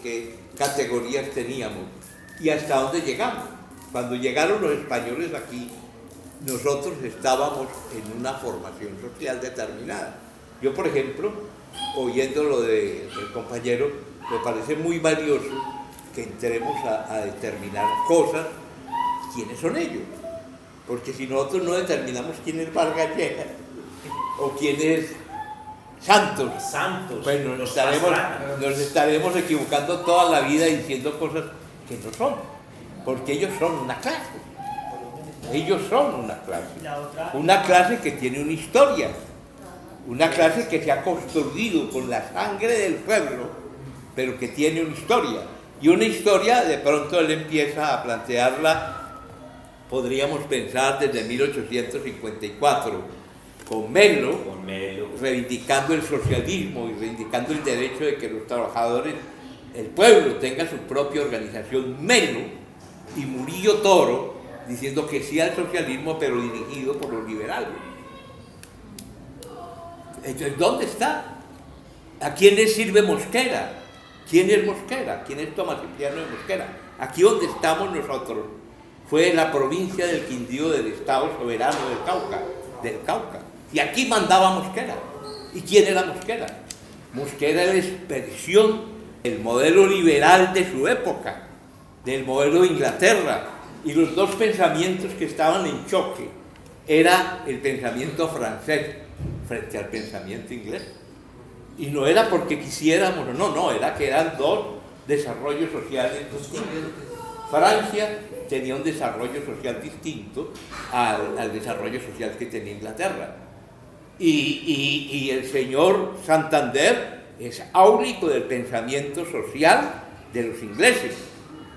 qué categorías teníamos y hasta dónde llegamos. Cuando llegaron los españoles aquí, nosotros estábamos en una formación social determinada. Yo, por ejemplo, oyendo lo del compañero, me parece muy valioso que entremos a determinar cosas, quiénes son ellos. Porque si nosotros no determinamos quién es Vargas Lleras o quién es Santos, pues nos estaremos equivocando toda la vida diciendo cosas que no son, porque ellos son una clase. Ellos son una clase que tiene una historia, una clase que se ha construido con la sangre del pueblo, pero que tiene una historia. Y una historia, de pronto él empieza a plantearla, podríamos pensar desde 1854, con Melo, reivindicando el socialismo y reivindicando el derecho de que los trabajadores, el pueblo, tenga su propia organización. Melo y Murillo Toro, diciendo que sí al socialismo, pero dirigido por los liberales. Entonces, ¿dónde está? ¿A quién le sirve Mosquera? ¿Quién es Mosquera? ¿Quién es Tomás Cipriano de Mosquera? Aquí donde estamos nosotros fue la provincia del Quindío del Estado Soberano del Cauca. Y aquí mandaba Mosquera. ¿Y quién era Mosquera? Mosquera era la expresión del modelo liberal de su época, del modelo de Inglaterra. Y los dos pensamientos que estaban en choque era el pensamiento francés frente al pensamiento inglés. Y no era porque quisiéramos, no, era que eran dos desarrollos sociales distintos. Francia tenía un desarrollo social distinto al desarrollo social que tenía Inglaterra. Y el señor Santander es áulico del pensamiento social de los ingleses.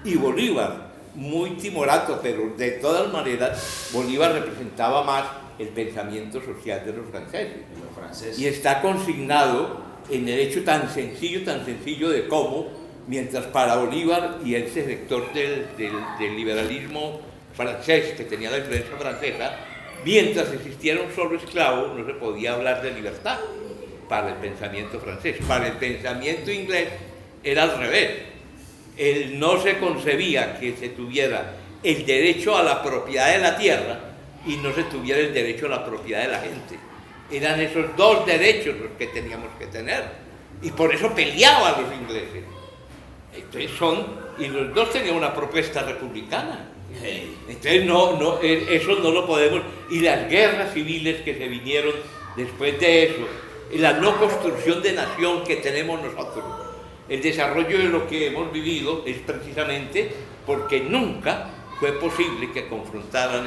Y Bolívar, muy timorato, pero de todas maneras Bolívar representaba más el pensamiento social de los franceses. Y está consignado en el hecho tan sencillo de cómo, mientras para Bolívar y ese sector del liberalismo francés, que tenía la influencia francesa, mientras existiera un solo esclavo, no se podía hablar de libertad para el pensamiento francés. Para el pensamiento inglés era al revés. Él no se concebía que se tuviera el derecho a la propiedad de la tierra y no se tuviera el derecho a la propiedad de la gente. Eran esos dos derechos los que teníamos que tener. Y por eso peleaban los ingleses. Entonces y los dos tenían una propuesta republicana. Entonces eso no lo podemos. Y las guerras civiles que se vinieron después de eso, la no construcción de nación que tenemos nosotros, el desarrollo de lo que hemos vivido es precisamente porque nunca fue posible que confrontaran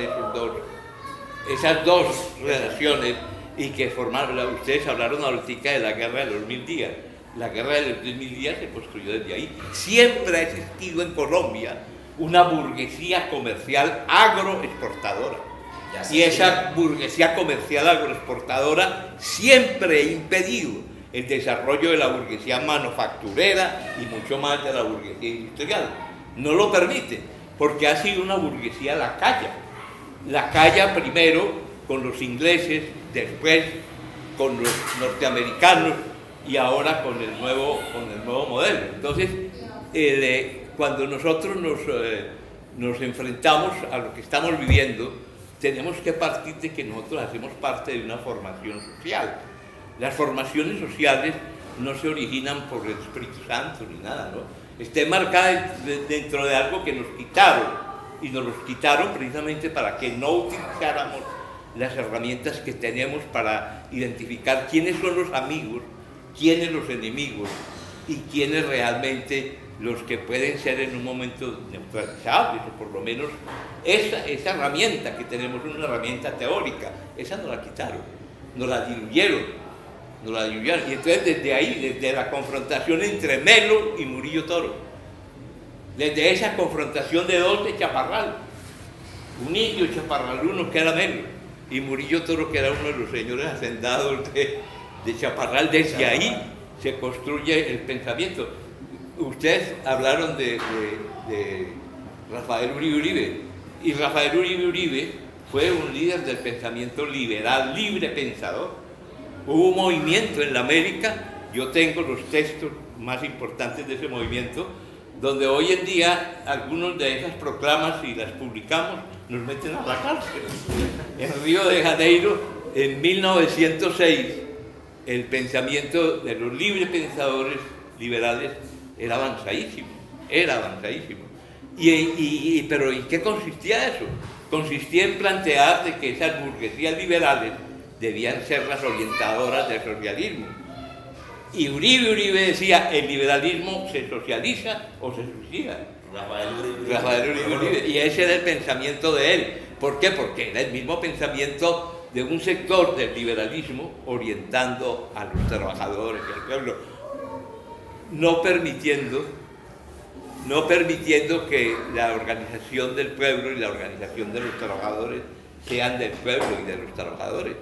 esas dos relaciones y que formaron. Ustedes hablaron ahorita de la guerra de los 1000 días. La guerra de los 10.000 días se construyó desde ahí. Siempre ha existido en Colombia una burguesía comercial agroexportadora. Y esa burguesía comercial agroexportadora siempre ha impedido el desarrollo de la burguesía manufacturera y mucho más de la burguesía industrial. No lo permite, porque ha sido una burguesía lacaya. Lacaya primero con los ingleses, después con los norteamericanos y ahora con el nuevo modelo. Entonces, cuando nosotros nos enfrentamos a lo que estamos viviendo, tenemos que partir de que nosotros hacemos parte de una formación social. Las formaciones sociales no se originan por el Espíritu Santo ni nada, ¿no? Está marcada dentro de algo que nos quitaron, y nos los quitaron precisamente para que no utilizáramos las herramientas que tenemos para identificar quiénes son los amigos, quiénes los enemigos y quiénes realmente los que pueden ser en un momento neutralizables, o por lo menos esa herramienta que tenemos, una herramienta teórica, esa nos la quitaron, nos la diluyeron. Y entonces desde ahí, desde la confrontación entre Melo y Murillo Toro, desde esa confrontación de dos de Chaparral, un indio chaparraluno que era Melo y Murillo Toro que era uno de los señores hacendados de Chaparral, desde ahí se construye el pensamiento. Ustedes hablaron de Rafael Uribe Uribe, y Rafael Uribe Uribe fue un líder del pensamiento liberal, libre pensador. Hubo un movimiento en la América, yo tengo los textos más importantes de ese movimiento, donde hoy en día algunos de esas proclamas, si las publicamos, nos meten a la cárcel. En Río de Janeiro, en 1906, el pensamiento de los libres pensadores liberales era avanzadísimo, pero ¿en qué consistía eso? Consistía en plantear de que esas burguesías liberales debían ser las orientadoras del socialismo. Y Uribe decía, el liberalismo se socializa o se suicida. Rafael Uribe. Y ese era el pensamiento de él. ¿Por qué? Porque era el mismo pensamiento de un sector del liberalismo orientando a los trabajadores y al pueblo, no permitiendo que la organización del pueblo y la organización de los trabajadores sean del pueblo y de los trabajadores,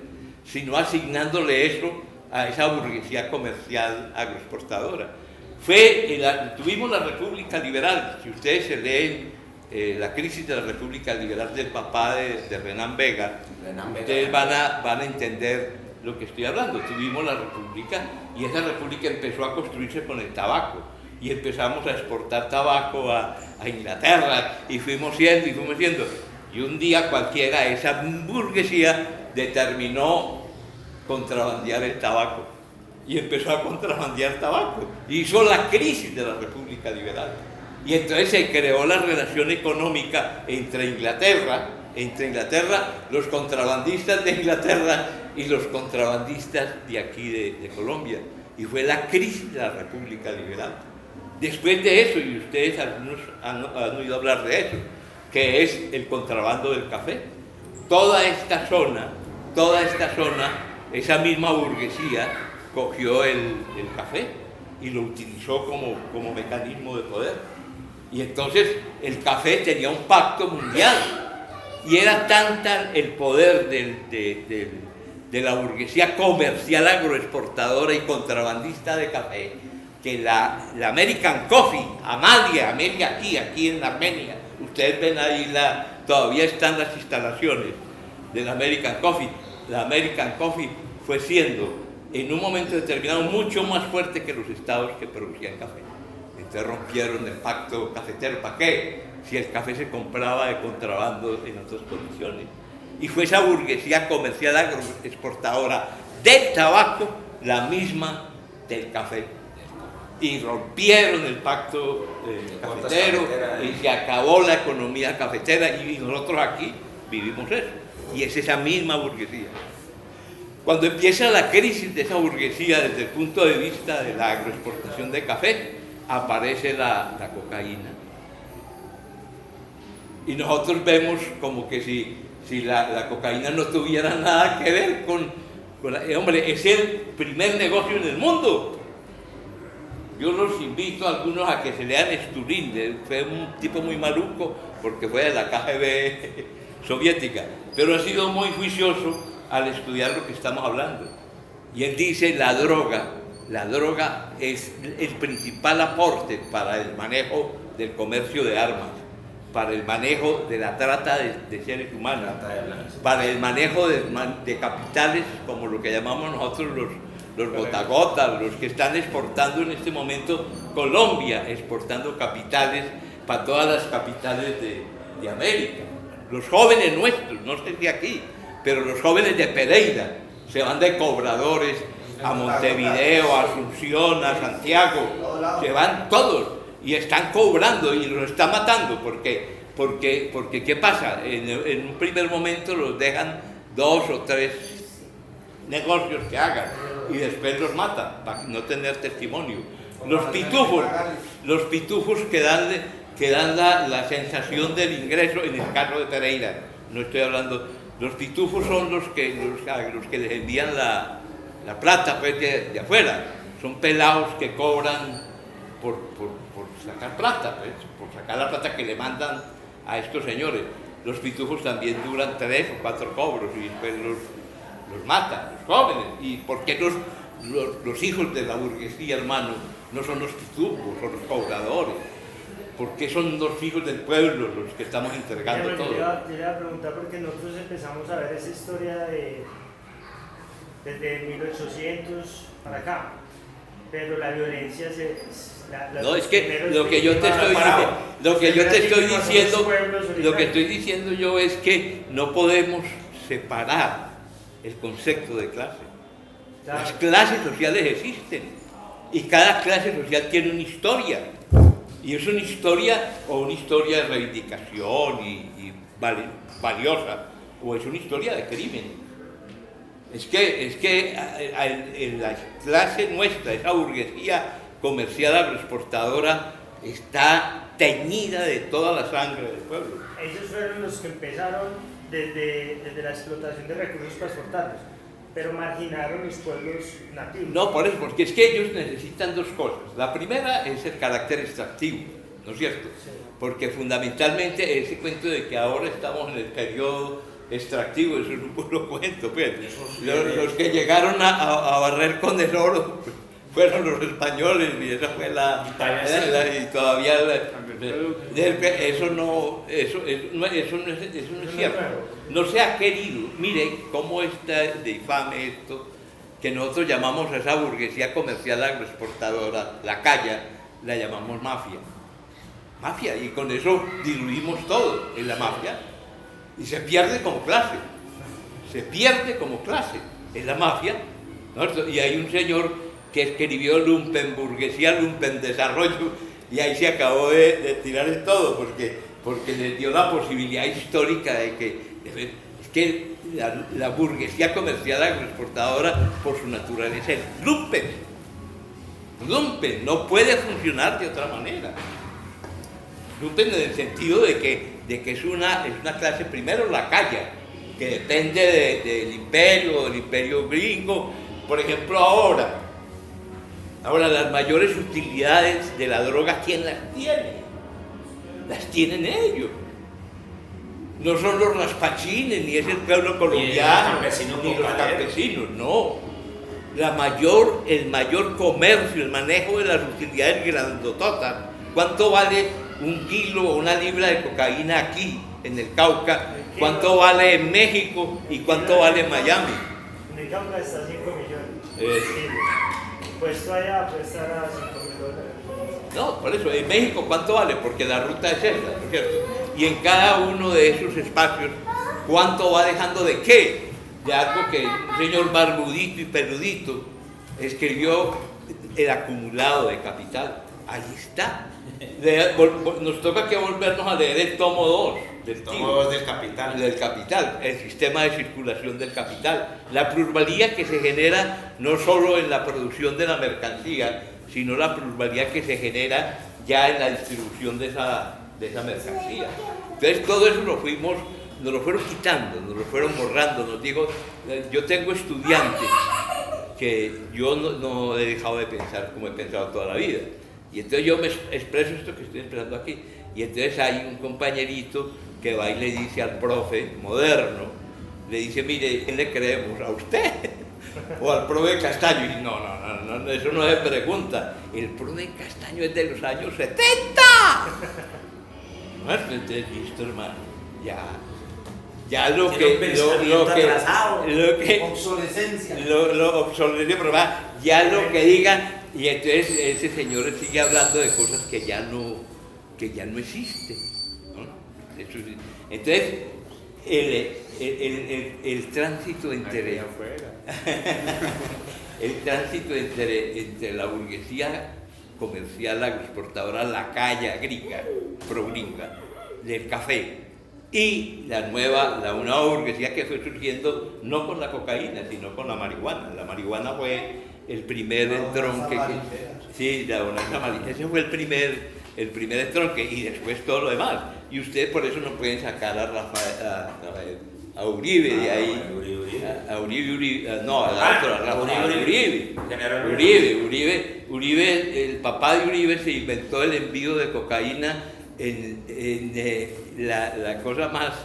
sino asignándole eso a esa burguesía comercial agroexportadora. Tuvimos la República Liberal. Si ustedes se leen la crisis de la República Liberal del papá de Renán Vega, ustedes van a entender lo que estoy hablando. Tuvimos la República y esa República empezó a construirse con el tabaco y empezamos a exportar tabaco a Inglaterra y fuimos yendo. Y un día cualquiera esa burguesía determinó contrabandear el tabaco y empezó a contrabandear tabaco. Hizo la crisis de la República Liberal. Y entonces se creó la relación económica entre Inglaterra, los contrabandistas de Inglaterra y los contrabandistas de aquí de Colombia. Y fue la crisis de la República Liberal. Después de eso, y ustedes algunos han oído hablar de eso, que es el contrabando del café. Toda esta zona, esa misma burguesía cogió el café y lo utilizó como mecanismo de poder. Y entonces el café tenía un pacto mundial y era tanta el poder de la burguesía comercial agroexportadora y contrabandista de café que la American Coffee, Amelia aquí en Armenia, ustedes ven ahí todavía están las instalaciones de la American Coffee. La American Coffee fue siendo en un momento determinado mucho más fuerte que los estados que producían café. Entonces rompieron el pacto cafetero. ¿Para qué? Si el café se compraba de contrabando en otras condiciones. Y fue esa burguesía comercial agroexportadora del tabaco la misma del café. Y rompieron el pacto cafetero y se acabó la economía cafetera y nosotros aquí vivimos eso. Y es esa misma burguesía. Cuando empieza la crisis de esa burguesía desde el punto de vista de la agroexportación de café, aparece la cocaína. Y nosotros vemos como que si la cocaína no tuviera nada que ver con hombre, es el primer negocio en el mundo. Yo los invito a algunos a que se lean Sturin, fue un tipo muy maluco porque fue de la KGB soviética, pero ha sido muy juicioso al estudiar lo que estamos hablando. Y él dice la droga es el principal aporte para el manejo del comercio de armas, para el manejo de la trata de seres humanos, para el manejo de capitales como lo que llamamos nosotros los gota, los que están exportando en este momento Colombia, exportando capitales para todas las capitales de América. Los jóvenes nuestros, no sé si aquí, pero los jóvenes de Pereira se van de cobradores a Montevideo, a Asunción, a Santiago, se van todos y están cobrando y los están matando. Porque ¿qué pasa? En un primer momento los dejan 2 o 3 negocios que hagan y después los matan para no tener testimonio. Los pitufos que dan la sensación del ingreso en el caso de Pereira, no estoy hablando, los pitufos son los que les envían la plata pues, de afuera, son pelados que cobran por sacar plata, pues, por sacar la plata que le mandan a estos señores. Los pitufos también duran 3 o 4 cobros y después los matan, los jóvenes. ¿Y por qué los hijos de la burguesía, hermano, no son los pitufos, son los cobradores? ¿Por qué son los hijos del pueblo los que estamos entregando todo? Yo le iba a preguntar porque nosotros empezamos a ver esa historia desde 1800 para acá. pero la violencia no, es que lo que yo te estoy diciendo yo es que no podemos separar el concepto de clase. Claro. Las clases sociales existen y cada clase social tiene una historia, y es una historia de reivindicación y valiosa, o es una historia de crimen. Es que en la clase nuestra, esa burguesía comercial agroexportadora, está teñida de toda la sangre del pueblo. Ellos fueron los que empezaron desde la explotación de recursos para exportarlos, pero marginaron los pueblos nativos. No, por eso, porque es que ellos necesitan dos cosas. La primera es el carácter extractivo, ¿no es cierto? Sí. Porque fundamentalmente ese cuento de que ahora estamos en el periodo extractivo, eso es un puro cuento, pues. Los que llegaron a barrer con el oro fueron los españoles, y esa fue y todavía eso no es cierto. No se ha querido. Mire cómo está de infame esto, que nosotros llamamos a esa burguesía comercial agroexportadora, la calla, la llamamos mafia. Mafia, y con eso diluimos todo en la mafia. Y se pierde como clase, es la mafia, ¿no? Y hay un señor que escribió Lumpen Burguesía, Lumpen Desarrollo, y ahí se acabó de tirar el todo, porque le dio la posibilidad histórica de que es que la burguesía comercial agroexportadora, por su naturaleza, es lumpen, no puede funcionar de otra manera. Lumpen en el sentido de que es una clase, primero la calla, que depende del imperio gringo. Por ejemplo, ahora las mayores utilidades de la droga, ¿quién las tiene? Las tienen ellos. No son los raspachines, ni es el pueblo colombiano, ni los campesinos, no. El mayor comercio, el manejo de las utilidades grandototas. ¿Cuánto vale un kilo o una libra de cocaína aquí, en el Cauca? ¿Cuánto vale en México y cuánto vale en Miami? En el Cauca está a 5 millones. Puesto allá puede estar a $5,000. No, por eso, en México ¿cuánto vale? Porque la ruta es esa, ¿no es cierto? Y en cada uno de esos espacios, ¿cuánto va dejando de qué? De algo que un señor barbudito y peludito escribió, el acumulado de capital. Ahí está. Nos toca que volvernos a leer el tomo 2 del Capital. Del capital, el sistema de circulación del capital, la plusvalía que se genera no solo en la producción de la mercancía, sino la plusvalía que se genera ya en la distribución de esa mercancía. Entonces todo eso nos lo fueron quitando, nos lo fueron borrando. Nos digo, yo tengo estudiantes que yo no he dejado de pensar como he pensado toda la vida. Y entonces yo me expreso esto que estoy expresando aquí. Y entonces hay un compañerito que va y le dice al profe moderno, le dice, mire, ¿quién le creemos? ¿A usted? O al profe Castaño. Y no, eso no se pregunta. El profe Castaño es de los años 70. No es listo, hermano. Ya lo que obsolescencia. Obsolescencia, pero ya lo que digan. Y entonces ese señor sigue hablando de cosas que ya no existen, ¿no? Entonces, el tránsito entre entre la burguesía comercial agroexportadora, la calla agrícola, progringa, del café, y una burguesía que fue surgiendo no con la cocaína, sino con la marihuana. La marihuana fue el primer entronque. Sí, la bonanza maligna. Ese fue el primer entronque, y después todo lo demás. Y ustedes por eso no pueden sacar a Uribe de ahí. A Uribe, el papá de Uribe se inventó el envío de cocaína en la cosa más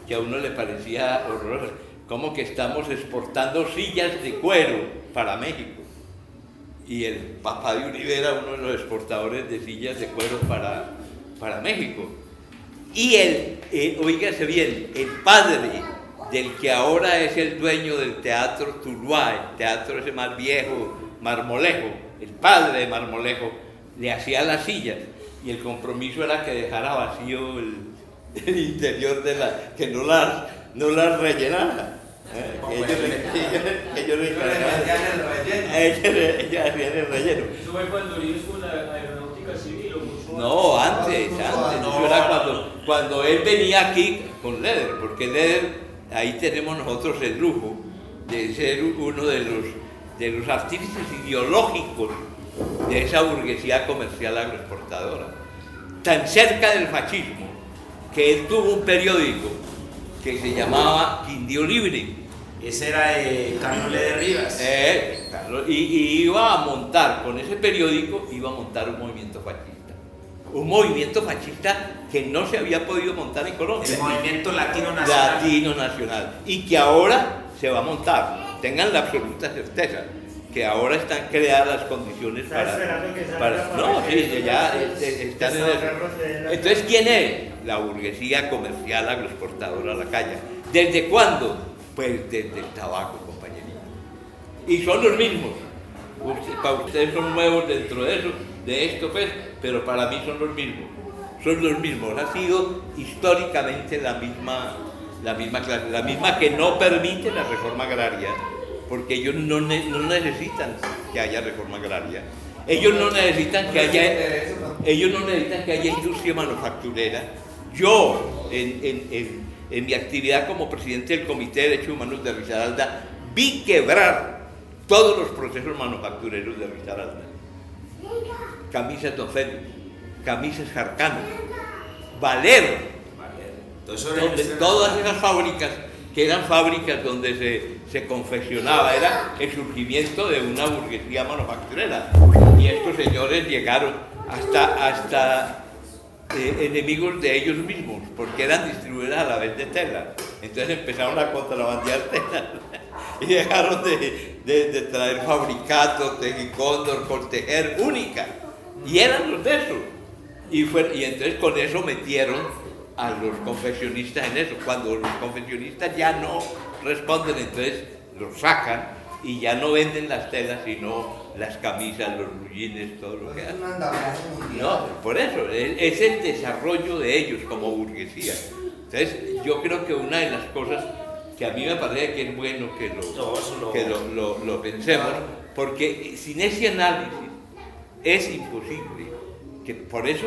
que a uno le parecía horrorosa. Como que estamos exportando sillas de cuero para México. Y el papá de Uribe era uno de los exportadores de sillas de cuero para México. Y oígase bien, el padre del que ahora es el dueño del Teatro Tuluá, el teatro ese más viejo, marmolejo, el padre de Marmolejo, le hacía las sillas y el compromiso era que dejara vacío el interior de que no las rellenara. Que ellos le encargaban. Ella hacía el relleno. ¿Eso fue cuando Uribe estuvo en la aeronáutica civil o mucho No, antes. Eso era cuando él venía aquí con Leder, porque Leder, ahí tenemos nosotros el lujo de ser uno de los artífices ideológicos de esa burguesía comercial agroexportadora. Tan cerca del fascismo que él tuvo un periódico que se llamaba Quindío Libre. Ese era de Carlos Leder Rivas. Y iba a montar, con ese periódico, iba a montar un movimiento fascista. Un movimiento fascista que no se había podido montar en Colombia. El movimiento latino nacional. Latino nacional. Y que ahora se va a montar. Tengan la absoluta certeza que ahora están creadas las condiciones para no, sí, ya están en eso. Entonces, ¿quién es? La burguesía comercial agroexportadora a la calle. ¿Desde cuándo? Pues desde el tabaco, compañerito. Y son los mismos. Para ustedes son nuevos dentro de esto, pues, pero para mí son los mismos. Son los mismos. Ha sido históricamente la misma clase, la misma que no permite la reforma agraria, porque ellos no necesitan que haya reforma agraria. Ellos no necesitan que haya industria manufacturera. Yo, en mi actividad como presidente del Comité de Derechos Humanos de Risaralda, vi quebrar todos los procesos manufactureros de Risaralda. Camisas Don Félix, camisas Jarcano, Valero, donde todas esas fábricas, que eran fábricas donde se confeccionaba, era el surgimiento de una burguesía manufacturera. Y estos señores llegaron hasta enemigos de ellos mismos, porque eran distribuidoras a la vez de tela. Entonces empezaron a contrabandear telas y dejaron de traer fabricatos, Tejicóndor, Coltejer, Única, y eran los de eso. Y entonces con eso metieron a los confeccionistas en eso. Cuando los confeccionistas ya no responden, entonces los sacan y ya no venden las telas, sino las camisas, los bullines, todo lo que hacen. No, por eso, es el desarrollo de ellos como burguesía. Entonces, yo creo que una de las cosas que a mí me parece que es bueno que lo pensemos, porque sin ese análisis es imposible, que por eso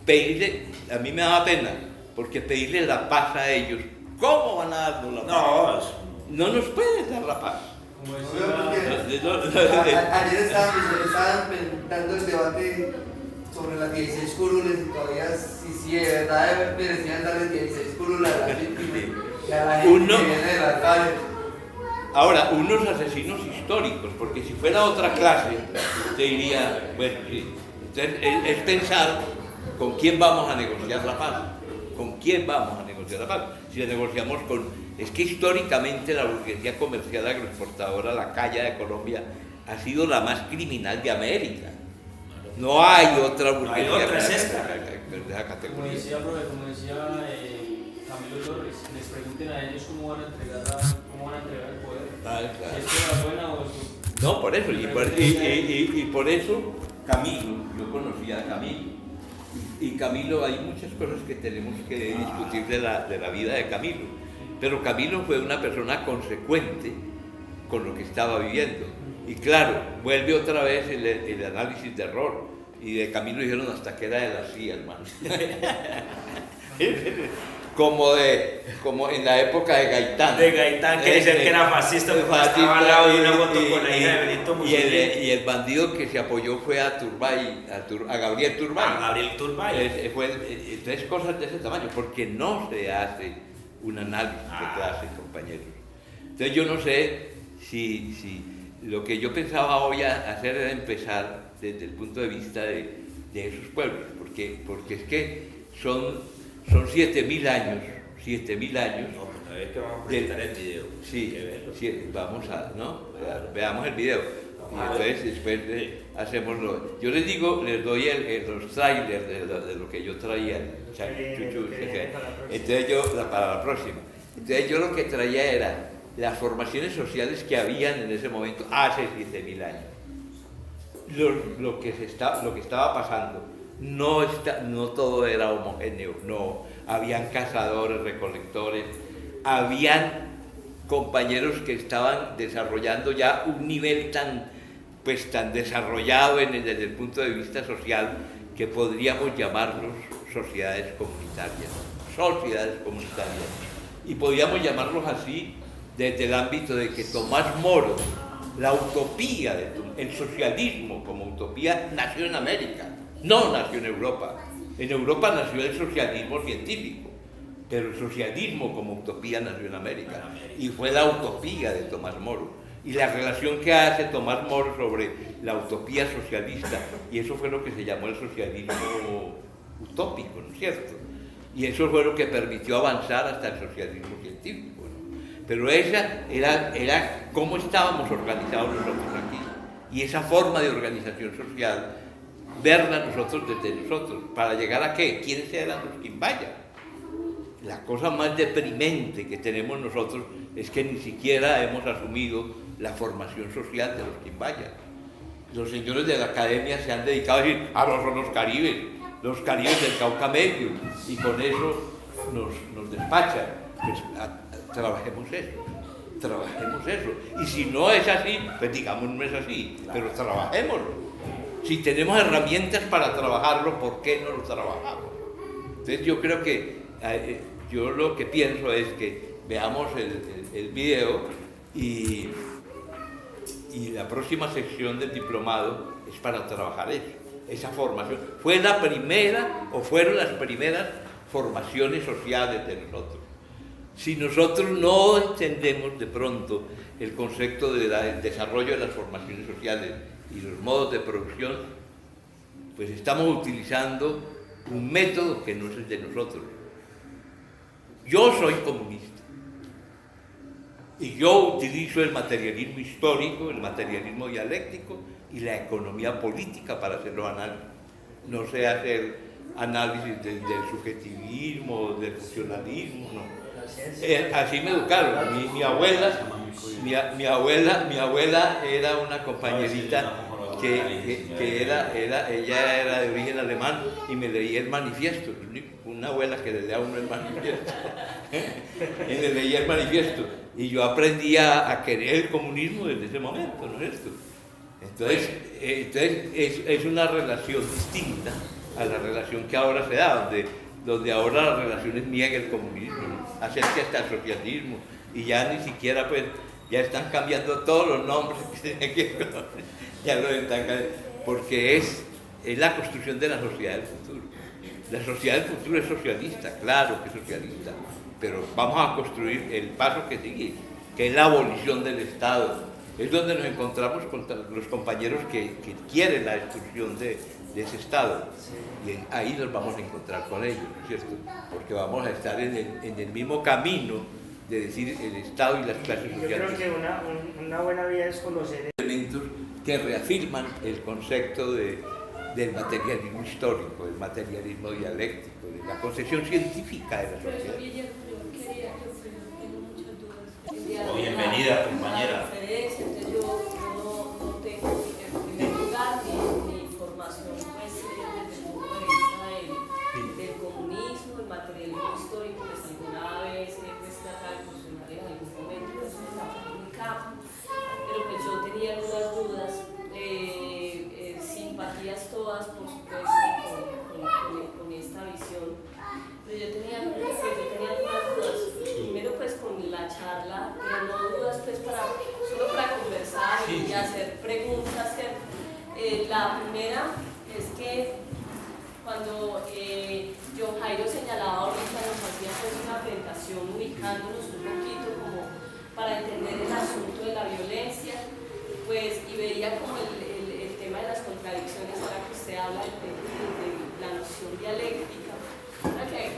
pedirle, a mí me da pena, porque pedirle la paz a ellos, ¿cómo van a darnos la paz? No nos pueden dar la paz. Ayer estaban dando el debate sobre las 16 curules y todavía si de verdad merecían darle 16 curules a la víctima y a la gente que viene de la calle. Ahora, unos asesinos históricos, porque si fuera otra clase, usted diría, bueno, sí. Entonces, es pensar con quién vamos a negociar la paz. ¿Con quién vamos a negociar la paz? Si la negociamos con... Es que históricamente la burguesía comercial agroexportadora, la calle de Colombia, ha sido la más criminal de América. No hay otra burguesía de esa categoría. Como decía Camilo Torres, les pregunten a ellos cómo van a entregar el poder. Claro. Si es la buena o es... No, por eso, y por eso Camilo, yo conocía a Camilo. Y Camilo, hay muchas cosas que tenemos que discutir de la vida de Camilo. Pero Camilo fue una persona consecuente con lo que estaba viviendo. Y claro, vuelve otra vez el análisis de error. Y de Camilo dijeron hasta que era de la CIA, hermano. como en la época de Gaitán. De Gaitán, que decía que era fascista, porque estaba al lado de una foto con la hija de Benito Mussolini. Y el bandido que se apoyó fue a Gabriel Turbay. A Gabriel Turbay. Entonces, cosas de ese tamaño, porque no se hace un análisis de clase, compañeros. Entonces, yo no sé si lo que yo pensaba hoy hacer era empezar desde el punto de vista de esos pueblos, porque es que son 7.000 años. No, pues a ver que vamos a presentar el video. Sí, vamos a, ¿no? Veamos el video. Y entonces después hacemos yo les doy los trailers de lo que yo traía. Entonces para la próxima. Entonces yo lo que traía era las formaciones sociales que habían en ese momento hace 7.000 años. lo que estaba pasando. No todo era homogéneo, no. Habían cazadores, recolectores, habían compañeros que estaban desarrollando ya un nivel tan desarrollado desde el punto de vista social que podríamos llamarlos sociedades comunitarias. Y podríamos llamarlos así desde el ámbito de que Tomás Moro, la utopía, el socialismo como utopía, nació en América, no nació en Europa. En Europa nació el socialismo científico, pero el socialismo como utopía nació en América, y fue la utopía de Tomás Moro. Y la relación que hace Tomás Moro sobre la utopía socialista, y eso fue lo que se llamó el socialismo utópico, ¿no es cierto? Y eso fue lo que permitió avanzar hasta el socialismo científico, ¿no? Pero esa era cómo estábamos organizados nosotros aquí, y esa forma de organización social, verla nosotros desde nosotros, ¿para llegar a qué? ¿Quiénes eran los Quimbaya? La cosa más deprimente que tenemos nosotros es que ni siquiera hemos asumido la formación social de los Quimbaya. Los señores de la academia se han dedicado a decir, son los caribes del Cauca Medio, y con eso nos despachan. Pues trabajemos eso. Y si no es así, pues digamos no es así, pero trabajémoslo. Si tenemos herramientas para trabajarlo, ¿por qué no lo trabajamos? Entonces yo creo que, yo lo que pienso es que veamos el video y la próxima sección del diplomado es para trabajar eso, esa formación. Fue la primera o fueron las primeras formaciones sociales de nosotros. Si nosotros no entendemos de pronto el concepto del desarrollo de las formaciones sociales y los modos de producción, pues estamos utilizando un método que no es el de nosotros. Yo soy comunista y yo utilizo el materialismo histórico, el materialismo dialéctico y la economía política para hacer los análisis. No sé hacer análisis del subjetivismo, del funcionalismo, no. Así me educaron. Mi abuela era una compañerita ella era de origen alemán y me leía el manifiesto. Una abuela que le lea a uno el manifiesto. Y le leía el manifiesto. Y yo aprendí a querer el comunismo desde ese momento, ¿no es esto? Entonces es una relación distinta a la relación que ahora se da, donde ahora la relación es niega el comunismo, ¿no? Acerca hasta el socialismo, y ya ni siquiera pues ya están cambiando todos los nombres que tienen que ya lo están cambiando, porque es la construcción de la sociedad del futuro. La sociedad del futuro es socialista, claro que es socialista, pero vamos a construir el paso que sigue, que es la abolición del Estado. Es donde nos encontramos con los compañeros que quieren la destrucción de ese Estado, y ahí nos vamos a encontrar con ellos, ¿no es cierto? Porque vamos a estar en el mismo camino de decir el Estado y las clases sociales. Yo creo que una buena vía es conocer elementos que reafirman el concepto del materialismo histórico, del materialismo dialéctico, de la concepción científica de la sociedad. Bienvenida, compañera. Entonces yo no tengo en primer lugar mi formación pues, desde el punto de vista del comunismo, el materialismo histórico, pues alguna vez he tratado de funcionar en algún momento, pues en mi campo, pero pues yo tenía algunas dudas, simpatías todas, por supuesto, con esta visión, pero yo tenía algunas dudas, primero pues con la charla, pero no dudas pues solo para conversar y hacer preguntas, ¿cierto? La primera es que cuando John Jairo señalaba ahorita, nos hacía pues una presentación ubicándonos un poquito como para entender el asunto de la violencia, pues, y veía como el tema de las contradicciones, ahora que usted habla de la noción dialéctica, ahora que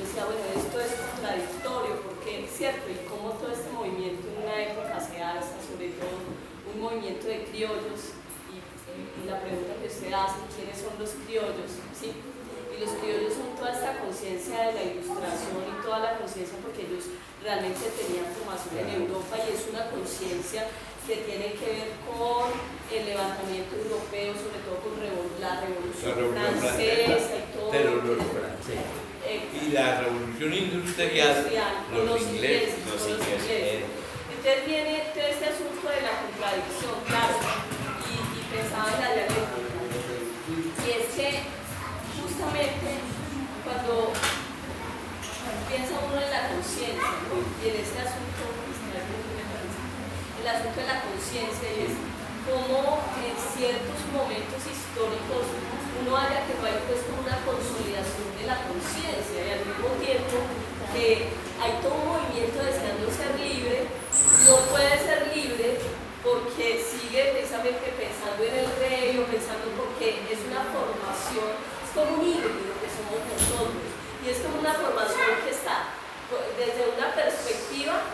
decía, bueno, esto es contradictorio, porque es cierto, y cómo todo este movimiento en una época se alza, sobre todo un movimiento de criollos, y la pregunta que usted hace, ¿quiénes son los criollos? ¿Sí? Y los criollos son toda esta conciencia de la ilustración y toda la conciencia porque ellos realmente tenían formación en Europa y es una conciencia que tienen que ver con el levantamiento europeo, sobre todo con la Revolución Francesa y todo. Pero los franceses. Y la Revolución Industrial, los ingleses. Entonces viene todo este asunto de la contradicción, claro, y pensaba en la dialéctica. Y es que justamente cuando piensa uno en la conciencia, ¿no? Y en este asunto, el asunto de la conciencia, y es como en ciertos momentos históricos uno haya que no hay pues como una consolidación de la conciencia, y al mismo tiempo que hay todo un movimiento deseando ser libre, no puede ser libre porque sigue precisamente pensando en el rey o pensando porque es una formación, es como un híbrido que somos nosotros, y es como una formación que está desde una perspectiva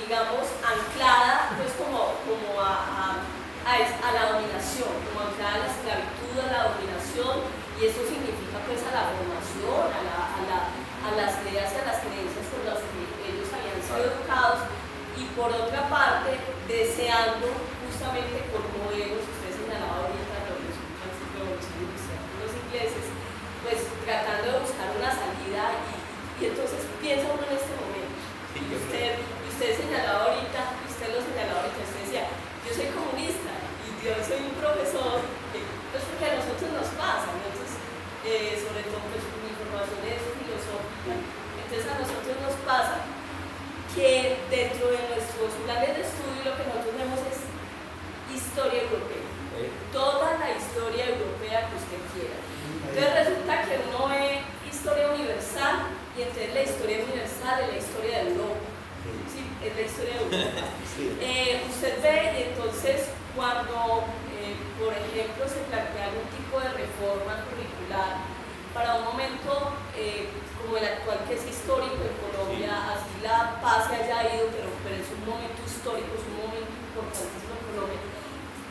digamos anclada pues como a la dominación, como anclada a la esclavitud, a la dominación, y eso significa pues a la formación, a las ideas y a las creencias con las que ellos habían sido educados, y por otra parte deseando justamente por modelos, usted señalaba ahorita la revolución industrial de los ingleses, pues tratando de buscar una salida, y entonces piensa uno en este momento. Usted señalaba ahorita, usted decía, yo soy comunista y yo soy un profesor, pues porque a nosotros nos pasa, ¿no? Entonces, sobre todo pues mi formación es filosófica, entonces a nosotros nos pasa que dentro de nuestros planes de estudio lo que nosotros vemos es historia europea, toda la historia europea que usted quiera. Entonces resulta que uno ve historia universal, y entonces la historia universal es la historia de Europa. Sí, es la historia de Europa. Usted ve, y entonces cuando, por ejemplo, se plantea algún tipo de reforma curricular para un momento como el actual, que es histórico en Colombia, así la paz se haya ido, pero es un momento histórico, es un momento importantísimo en Colombia.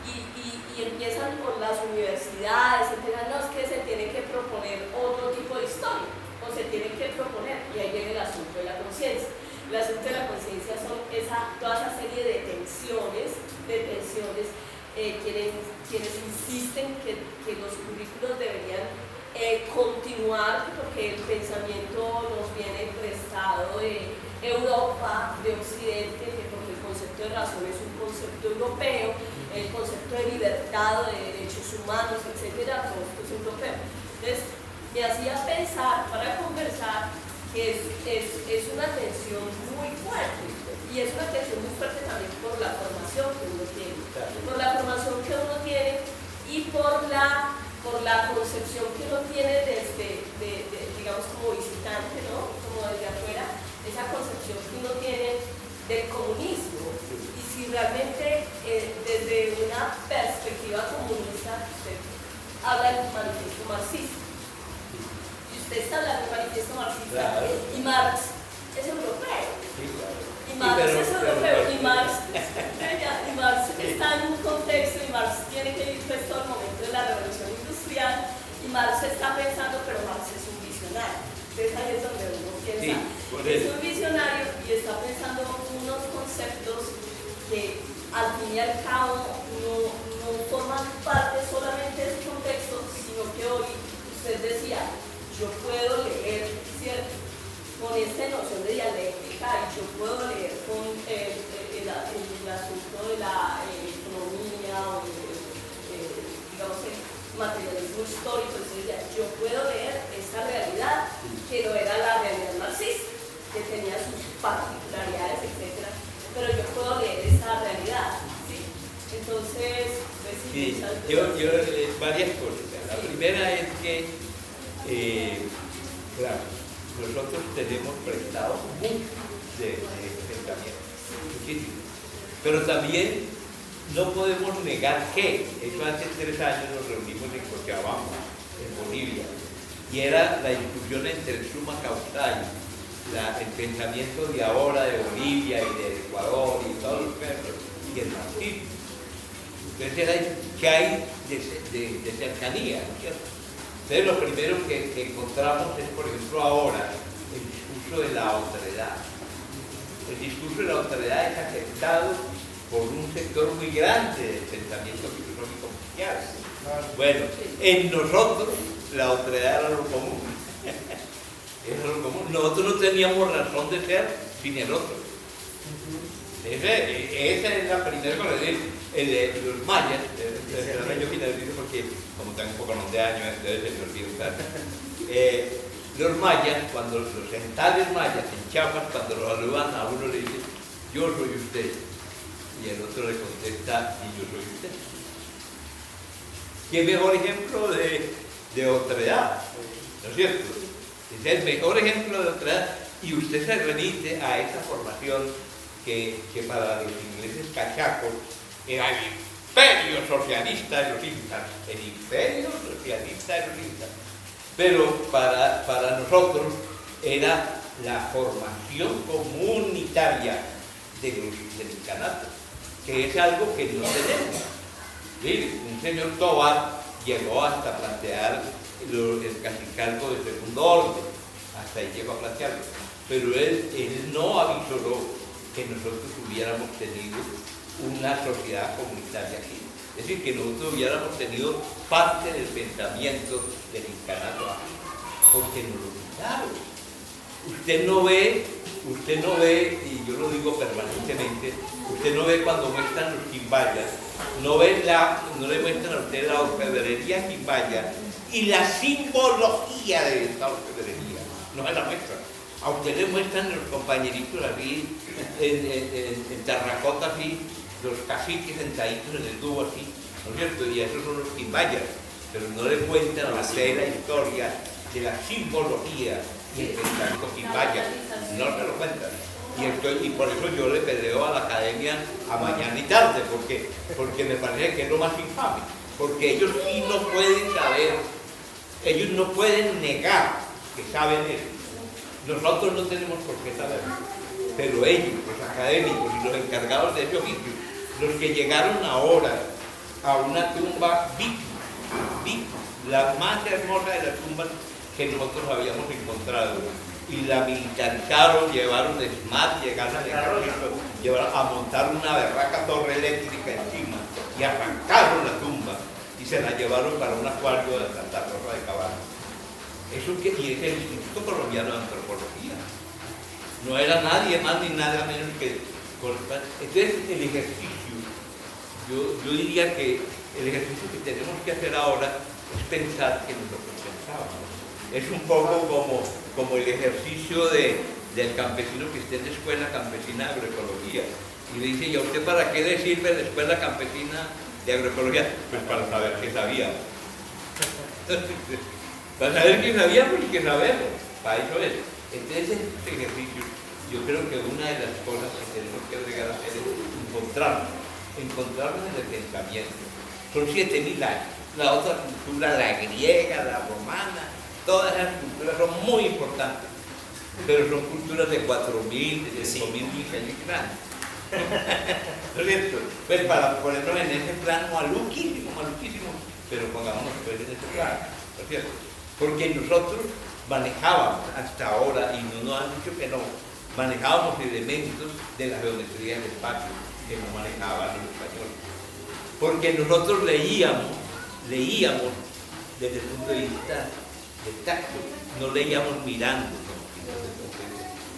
Y empiezan por las universidades, no, es que se tiene que proponer otro tipo de historia, o se tiene que proponer, y ahí viene el asunto de la conciencia. El asunto de la conciencia son toda esa serie de tensiones, quienes insisten que los currículos deberían continuar, porque el pensamiento nos viene prestado de Europa, de Occidente, porque el concepto de razón es un concepto europeo, el concepto de libertad, de derechos humanos, etcétera, todo esto es europeo. Entonces, me hacía pensar, para conversar, que es una tensión muy fuerte, y es una tensión muy fuerte también por la formación que uno tiene, y por la concepción que uno tiene desde, digamos, como visitante, ¿no? Como desde afuera, esa concepción que uno tiene del comunismo. Y si realmente desde una perspectiva comunista usted habla del manifiesto marxista, y usted está hablando del manifiesto marxista, claro. Y Marx es europeo, sí, claro. Y Marx es europeo, y Marx está en un contexto, y Marx tiene que ir pues todo el momento de la revolución industrial, y Marx está pensando, pero Marx es un visionario. Entonces ahí es donde uno piensa, sí, es un visionario y está pensando unos conceptos que al fin y al cabo no forman parte solamente de su contexto, sino que hoy usted decía, yo puedo leer, ¿cierto?, con esta noción de dialéctica, y yo puedo leer con el asunto de la economía, o digamos el materialismo histórico. Entonces yo puedo leer esta realidad que no era la realidad marxista, que tenía sus particularidades, etc. Pero yo puedo leer esta realidad, ¿sí? Entonces, pues, sí, varias cosas. La primera es que, claro, nosotros tenemos prestado mucho de pensamiento, muchísimo. Pero también no podemos negar que, eso hace 3 años nos reunimos en Cochabamba, en Bolivia, y era la discusión entre el summa causal, el pensamiento de ahora de Bolivia y de Ecuador y todos los pueblos, y el marxismo. Entonces era que hay de cercanía, ¿no es cierto? Entonces lo primero que encontramos es, por ejemplo, ahora, el discurso de la autoridad. El discurso de la autoridad es aceptado por un sector muy grande del pensamiento filosófico cristiano. Bueno, en nosotros la otredad era lo común. Era lo común. Nosotros no teníamos razón de ser sin el otro. Esa es la primera cosa. Los mayas, yo finalizo porque como tengo un poco de años, entonces se me olvida. Los mayas, cuando los centales mayas en Chiapas, cuando los saludan a uno le dicen, yo soy usted. Y el otro le contesta, y yo soy usted. ¿Qué mejor ejemplo de otredad? ¿No es cierto? Es el mejor ejemplo de otredad. Y usted se remite a esa formación que para los ingleses cachacos era el imperio socialista de los incas. El imperio socialista de los incas. Pero para nosotros era la formación comunitaria del incanato, que es algo que no tenemos. ¿Sí? Un señor Tobar llegó hasta plantear el cacicalco de segundo orden, hasta ahí llegó a plantearlo, pero él no avisoró que nosotros hubiéramos tenido una sociedad comunitaria aquí. Es decir, que nosotros hubiéramos tenido parte del pensamiento del incanato, porque nos lo quitaron. Usted no ve, y yo lo digo permanentemente, usted no ve cuando muestran los quimbayas, no le muestran a usted la orfebrería quimbaya y la simbología de esta orfebrería, no se la muestran. A usted le muestran los compañeritos así, en terracota así, los caciques sentaditos en el tubo así, ¿no es cierto? Y esos son los quimbayas, pero no le cuentan a usted la historia de la simbología y el pensamiento quimbaya, no se lo cuentan. Y por eso yo le peleo a la academia a mañana y tarde, porque me parece que es lo más infame, porque ellos sí no pueden saber, ellos no pueden negar que saben eso. Nosotros no tenemos por qué saberlo, pero ellos, los académicos y los encargados de ese oficio, los que llegaron ahora a una tumba viking, la más hermosa de las tumbas que nosotros habíamos encontrado, y la militarizaron, llevaron SMAT, llegaron al ejército, llevaron a montar una berraca torre eléctrica encima y arrancaron la tumba y se la llevaron para un acuario de Santa Rosa de Caballo. Eso que tiene el Instituto Colombiano de Antropología. No era nadie más ni nada menos que... Entonces el ejercicio, yo diría que el ejercicio que tenemos que hacer ahora es pensar que nosotros pensábamos. Es un poco como el ejercicio del campesino que está en la Escuela Campesina de Agroecología y le dice, ¿y a usted para qué le sirve la Escuela Campesina de Agroecología? Pues para saber qué sabía. Para saber qué sabíamos y qué sabemos. Para eso es. Entonces, este ejercicio, yo creo que una de las cosas que tenemos que llegar a hacer es encontrarnos en el pensamiento. Son 7.000 años. La otra cultura, la griega, la romana, todas esas culturas son muy importantes, pero son culturas de 4.000, de 5.000 años grandes. ¿No es cierto? Pues para ponernos en ese plan maluquísimo, pero pongámonos pues en ese plan, ¿no es cierto? Porque nosotros manejábamos hasta ahora, y no nos han dicho que no, manejábamos elementos de la geometría del espacio que no manejaban los españoles. Porque nosotros leíamos desde el punto de vista del tacto, no leíamos mirando,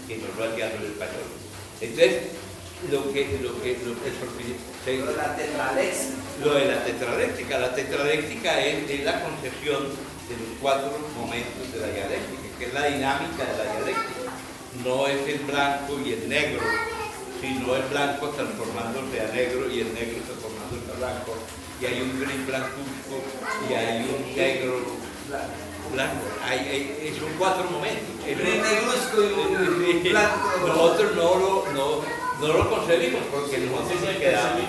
que nos lo hacían los españoles. Entonces, lo de la tetraléctica. La tetraléctica es la concepción de los 4 momentos de la dialéctica, que es la dinámica de la dialéctica. No es el blanco y el negro, sino el blanco transformándose a negro y el negro transformándose a blanco, y hay un gris blancuzco y hay un negro blanco. Son 4 momentos. El gris negruzco y un blanco. Nosotros no lo concebimos porque nosotros nos quedamos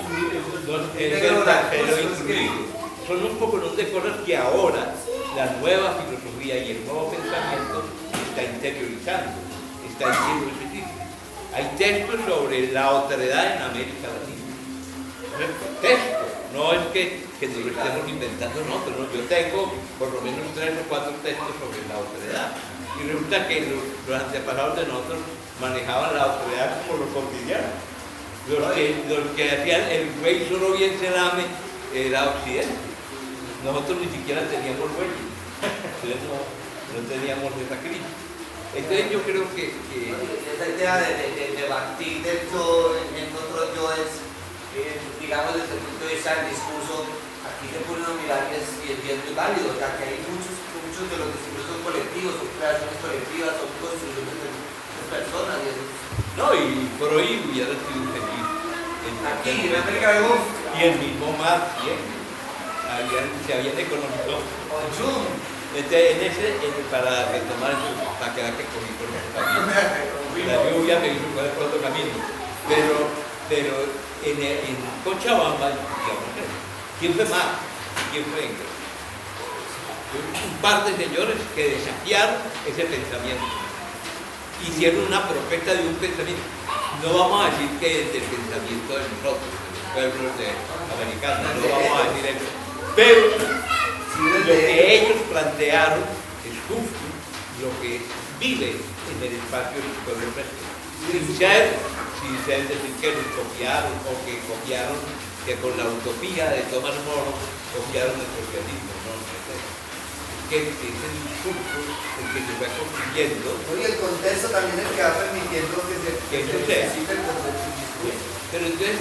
son un poco de cosas que ahora la nueva filosofía y el nuevo pensamiento está interiorizando, está diciendo ese. Hay textos sobre la otredad en América Latina. Textos, no es que nos lo estemos inventando nosotros, ¿no? Yo tengo por lo menos 3 o 4 textos sobre la otredad. Y resulta que los antepasados de nosotros manejaban la otredad como lo cotidiano. Los que hacían el güey solo bien se lame era Occidente. Nosotros ni siquiera teníamos güeyes. Entonces no teníamos esa crisis. Entonces yo creo que esa idea de batir del yo en otro yo es, digamos, desde el punto de vista del discurso, aquí se pone a mirar y es muy válido, o sea, que hay muchos de los discursos son colectivos, son creaciones colectivas, son construcciones de personas y eso. no, y Freud hubiera sido feliz. Aquí, en América de Uf, Y el mismo Marx, se habían economizado. o Jung, Para retomar eso, para quedar que cogí por el camino. La lluvia me hizo coger por otro camino. Pero en Cochabamba, digamos, ¿quién fue Marx? ¿Quién fue Engels? Un par de señores que desafiaron ese pensamiento. Hicieron una propuesta de un pensamiento. No vamos a decir que es del pensamiento de nosotros, de los pueblos americanos, no vamos a decir eso. Pero lo que ellos plantearon es justo lo que vive en el espacio del pueblo nuestro. Sin ser decir que nos copiaron o que copiaron, que con la utopía de Tomás Moro copiaron el socialismo. No, que ese discurso el que se va construyendo. y el contexto también es el que va permitiendo que se necesite el contexto del discurso. Pero entonces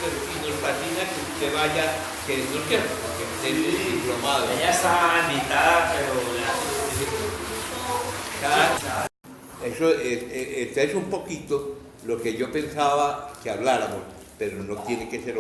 y nos fascina que usted vaya, que no es cierto, que esté diplomado. Ella estaba invitada, pero Eso es un poquito lo que yo pensaba que habláramos, pero no tiene que ser